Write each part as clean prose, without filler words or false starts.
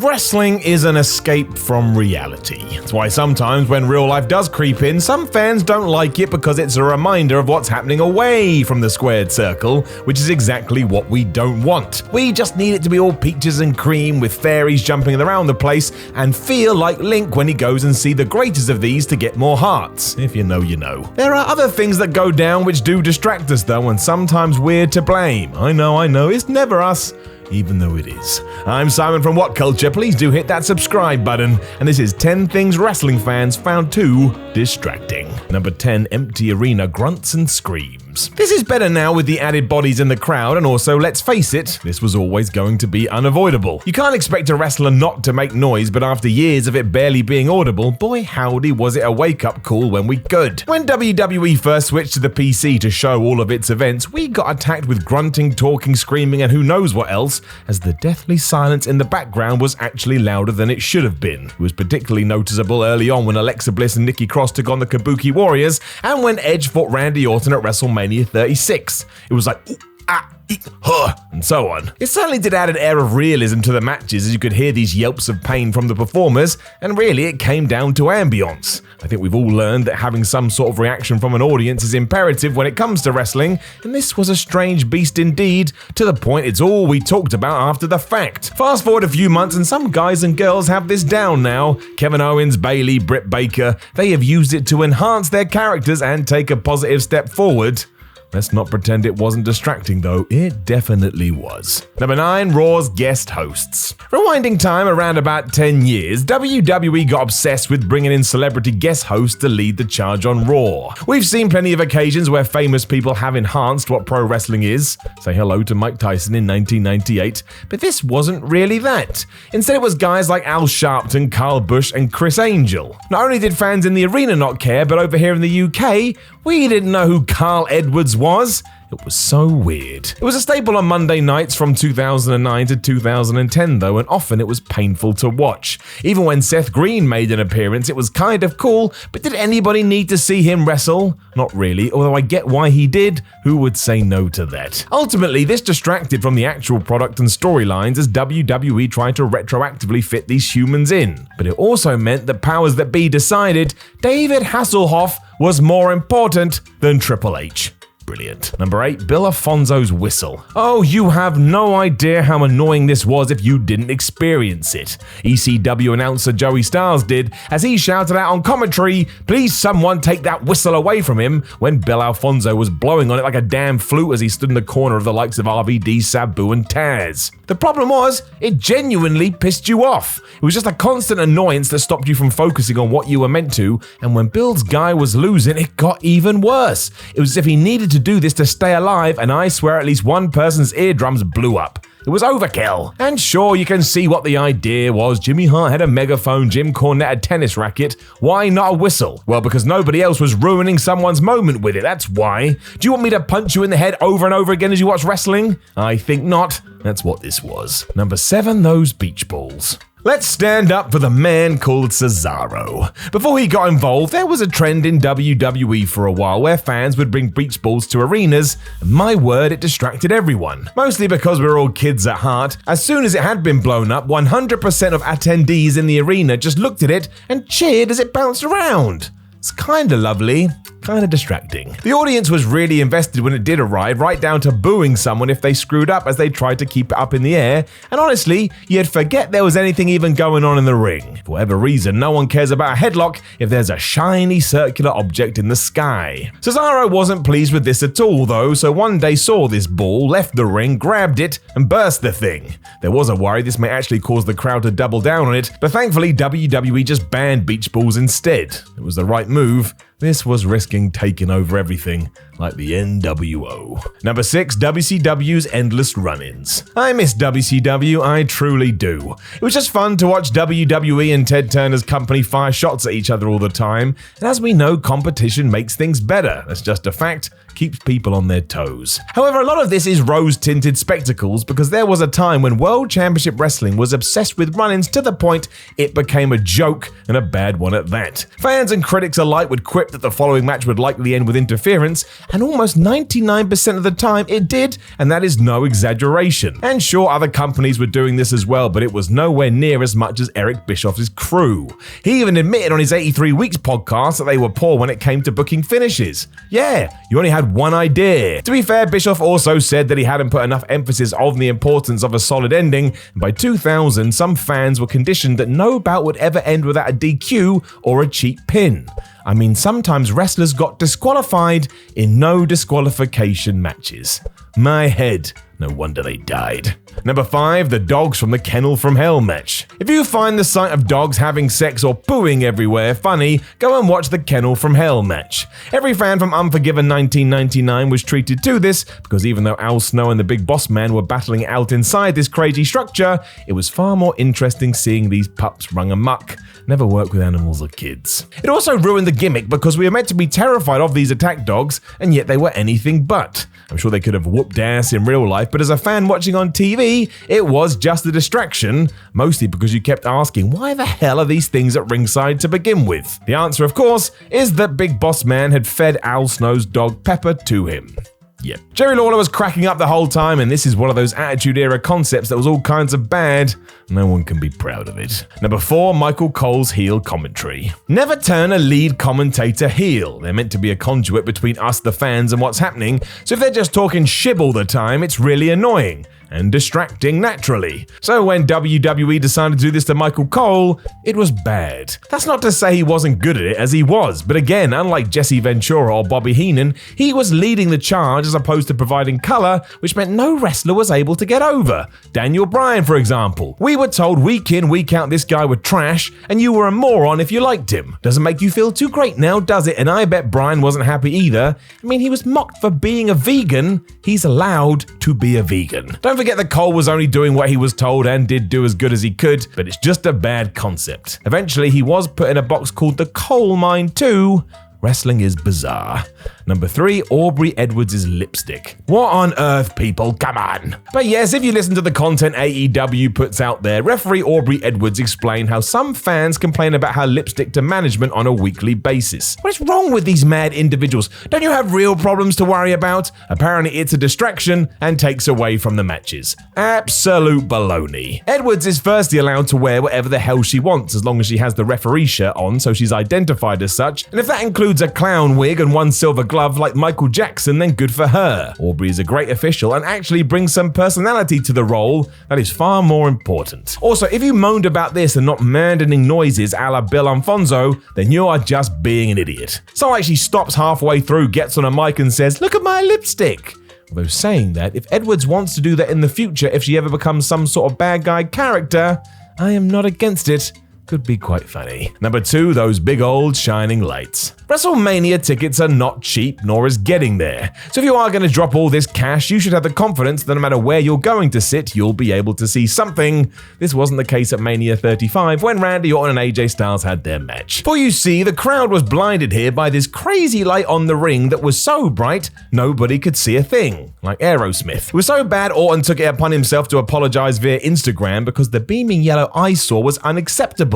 Wrestling is an escape from reality. That's why sometimes when real life does creep in, some fans don't like it because it's a reminder of what's happening away from the squared circle, which is exactly what we don't want. We just need it to be all peaches and cream with fairies jumping around the place and feel like Link when he goes and see the greatest of these to get more hearts. If you know, you know. There are other things that go down which do distract us though, and sometimes we're to blame. I know, it's never us. Even though it is. I'm Simon from What Culture. Please do hit that subscribe button. And this is 10 things wrestling fans found too distracting. Number 10, empty arena grunts and screams. This is better now with the added bodies in the crowd, and also, let's face it, this was always going to be unavoidable. You can't expect a wrestler not to make noise, but after years of it barely being audible, boy howdy was it a wake-up call when we could. When WWE first switched to the PC to show all of its events, we got attacked with grunting, talking, screaming, and who knows what else, as the deathly silence in the background was actually louder than it should have been. It was particularly noticeable early on when Alexa Bliss and Nikki Cross took on the Kabuki Warriors, and when Edge fought Randy Orton at WrestleMania 36. It was like, ooh, ah, and so on. It certainly did add an air of realism to the matches as you could hear these yelps of pain from the performers, and really it came down to ambience. I think we've all learned that having some sort of reaction from an audience is imperative when it comes to wrestling, and this was a strange beast indeed, to the point it's all we talked about after the fact. Fast forward a few months and some guys and girls have this down now. Kevin Owens, Bayley, Britt Baker, they have used it to enhance their characters and take a positive step forward. Let's not pretend it wasn't distracting though, it definitely was. Number 9, Raw's guest hosts. Rewinding time around about 10 years, WWE got obsessed with bringing in celebrity guest hosts to lead the charge on Raw. We've seen plenty of occasions where famous people have enhanced what pro wrestling is. Say hello to Mike Tyson in 1998, but this wasn't really that. Instead it was guys like Al Sharpton, Carl Busch, and Chris Angel. Not only did fans in the arena not care, but over here in the UK, we didn't know who Carl Edwards was. It was so weird. It was a staple on Monday nights from 2009 to 2010 though, and often it was painful to watch. Even when Seth Green made an appearance, it was kind of cool, but did anybody need to see him wrestle? Not really, although I get why he did. Who would say no to that? Ultimately, this distracted from the actual product and storylines as WWE tried to retroactively fit these humans in. But it also meant that powers that be decided David Hasselhoff was more important than Triple H. Brilliant. Number 8, Bill Alfonso's whistle. Oh, you have no idea how annoying this was if you didn't experience it. ECW announcer Joey Styles did, as he shouted out on commentary, "Please someone take that whistle away from him," when Bill Alfonso was blowing on it like a damn flute as he stood in the corner of the likes of RVD, Sabu, and Taz. The problem was, it genuinely pissed you off. It was just a constant annoyance that stopped you from focusing on what you were meant to, and when Bill's guy was losing, it got even worse. It was as if he needed to do this to stay alive, and I swear at least one person's eardrums blew up. It was overkill. And sure, you can see what the idea was. Jimmy Hart had a megaphone, Jim Cornette a tennis racket. Why not a whistle? Well, because nobody else was ruining someone's moment with it, that's why. Do you want me to punch you in the head over and over again as you watch wrestling? I think not. That's what this was. Number 7, those beach balls. Let's stand up for the man called Cesaro. Before he got involved, there was a trend in WWE for a while where fans would bring beach balls to arenas, and my word, it distracted everyone. Mostly because we're all kids at heart. As soon as it had been blown up, 100% of attendees in the arena just looked at it and cheered as it bounced around. It's kinda lovely, kinda distracting. The audience was really invested when it did arrive, right down to booing someone if they screwed up as they tried to keep it up in the air, and honestly, you'd forget there was anything even going on in the ring. For whatever reason, no one cares about a headlock if there's a shiny circular object in the sky. Cesaro wasn't pleased with this at all though, so one day saw this ball, left the ring, grabbed it, and burst the thing. There was a worry this may actually cause the crowd to double down on it, but thankfully WWE just banned beach balls instead. It was the right move. This was risking taking over everything, like the NWO. Number 6, WCW's endless run-ins. I miss WCW, I truly do. It was just fun to watch WWE and Ted Turner's company fire shots at each other all the time, and as we know, competition makes things better. That's just a fact. Keeps people on their toes. However, a lot of this is rose-tinted spectacles because there was a time when World Championship Wrestling was obsessed with run-ins to the point it became a joke, and a bad one at that. Fans and critics alike would quip script that the following match would likely end with interference, and almost 99% of the time it did, and that is no exaggeration. And sure, other companies were doing this as well, but it was nowhere near as much as Eric Bischoff's crew. He even admitted on his 83 Weeks podcast that they were poor when it came to booking finishes. Yeah, you only had one idea. To be fair, Bischoff also said that he hadn't put enough emphasis on the importance of a solid ending, and by 2000, some fans were conditioned that no bout would ever end without a DQ or a cheap pin. I mean, sometimes wrestlers got disqualified in no disqualification matches. My head. No wonder they died. Number 5, the dogs from the Kennel from Hell match. If you find the sight of dogs having sex or pooing everywhere funny, go and watch the Kennel from Hell match. Every fan from Unforgiven 1999 was treated to this, because even though Al Snow and the Big Boss Man were battling out inside this crazy structure, it was far more interesting seeing these pups run amok. Never work with animals or kids. It also ruined the gimmick because we were meant to be terrified of these attack dogs, and yet they were anything but. I'm sure they could have whooped ass in real life, but as a fan watching on TV, it was just a distraction, mostly because you kept asking, why the hell are these things at ringside to begin with? The answer, of course, is that Big Boss Man had fed Al Snow's dog Pepper to him. Yep. Jerry Lawler was cracking up the whole time, and this is one of those Attitude Era concepts that was all kinds of bad. No one can be proud of it. Number 4, Michael Cole's heel commentary. Never turn a lead commentator heel. They're meant to be a conduit between us, the fans, and what's happening, so if they're just talking shib all the time, it's really annoying. And distracting naturally. So when WWE decided to do this to Michael Cole, it was bad. That's not to say he wasn't good at it, as he was, but again, unlike Jesse Ventura or Bobby Heenan, he was leading the charge as opposed to providing color, which meant no wrestler was able to get over. Daniel Bryan, for example. We were told week in, week out this guy was trash, and you were a moron if you liked him. Doesn't make you feel too great now, does it? And I bet Bryan wasn't happy either. I mean, he was mocked for being a vegan. He's allowed to be a vegan. Don't forget that Cole was only doing what he was told and did do as good as he could, but it's just a bad concept. Eventually, he was put in a box called the Coal Mine 2. Wrestling is bizarre. Number 3, Aubrey Edwards' lipstick. What on earth, people? Come on. But yes, if you listen to the content AEW puts out there, referee Aubrey Edwards explained how some fans complain about her lipstick to management on a weekly basis. What is wrong with these mad individuals? Don't you have real problems to worry about? Apparently it's a distraction and takes away from the matches. Absolute baloney. Edwards is firstly allowed to wear whatever the hell she wants as long as she has the referee shirt on, so she's identified as such, and if that includes a clown wig and one silver glove like Michael Jackson, then good for her. Aubrey is a great official and actually brings some personality to the role. That is far more important. Also, if you moaned about this and not maddening noises a la Bill Alfonso, then you are just being an idiot. Someone actually stops halfway through, gets on a mic and says, "Look at my lipstick." Although saying that, if Edwards wants to do that in the future if she ever becomes some sort of bad guy character, I am not against it. Could be quite funny. Number 2, those big old shining lights. WrestleMania tickets are not cheap, nor is getting there. So if you are going to drop all this cash, you should have the confidence that no matter where you're going to sit, you'll be able to see something. This wasn't the case at Mania 35 when Randy Orton and AJ Styles had their match. For you see, the crowd was blinded here by this crazy light on the ring that was so bright, nobody could see a thing. Like Aerosmith. It was so bad, Orton took it upon himself to apologize via Instagram because the beaming yellow eyesore was unacceptable.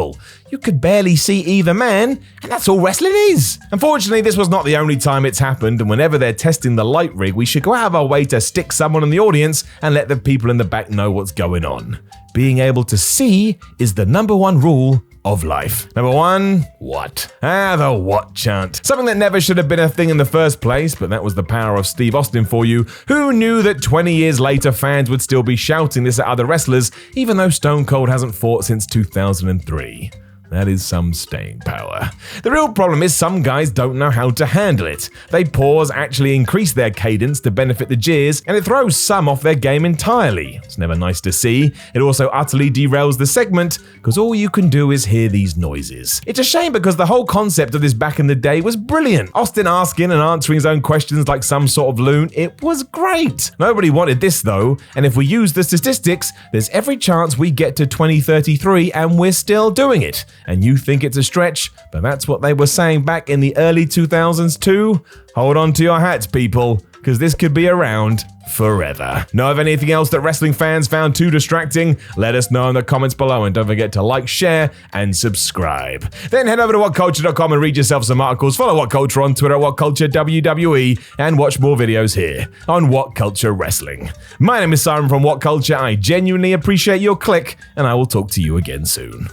You could barely see either man, and that's all wrestling is. Unfortunately, this was not the only time it's happened, and whenever they're testing the light rig, we should go out of our way to stick someone in the audience and let the people in the back know what's going on. Being able to see is the number 1 rule of life. Number 1, what? The what chant. Something that never should have been a thing in the first place, but that was the power of Steve Austin for you. Who knew that 20 years later fans would still be shouting this at other wrestlers, even though Stone Cold hasn't fought since 2003? That is some staying power. The real problem is some guys don't know how to handle it. They pause, actually increase their cadence to benefit the jeers, and it throws some off their game entirely. It's never nice to see. It also utterly derails the segment, because all you can do is hear these noises. It's a shame because the whole concept of this back in the day was brilliant. Austin asking and answering his own questions like some sort of loon, it was great. Nobody wanted this though, and if we use the statistics, there's every chance we get to 2033 and we're still doing it. and you think it's a stretch, but that's what they were saying back in the early 2000s too, hold on to your hats, people, because this could be around forever. Know of anything else that wrestling fans found too distracting? Let us know in the comments below, and don't forget to like, share, and subscribe. Then head over to whatculture.com and read yourself some articles. Follow What Culture on Twitter at WhatCultureWWE, and watch more videos here on What Culture Wrestling. My name is Simon from What Culture. I genuinely appreciate your click, and I will talk to you again soon.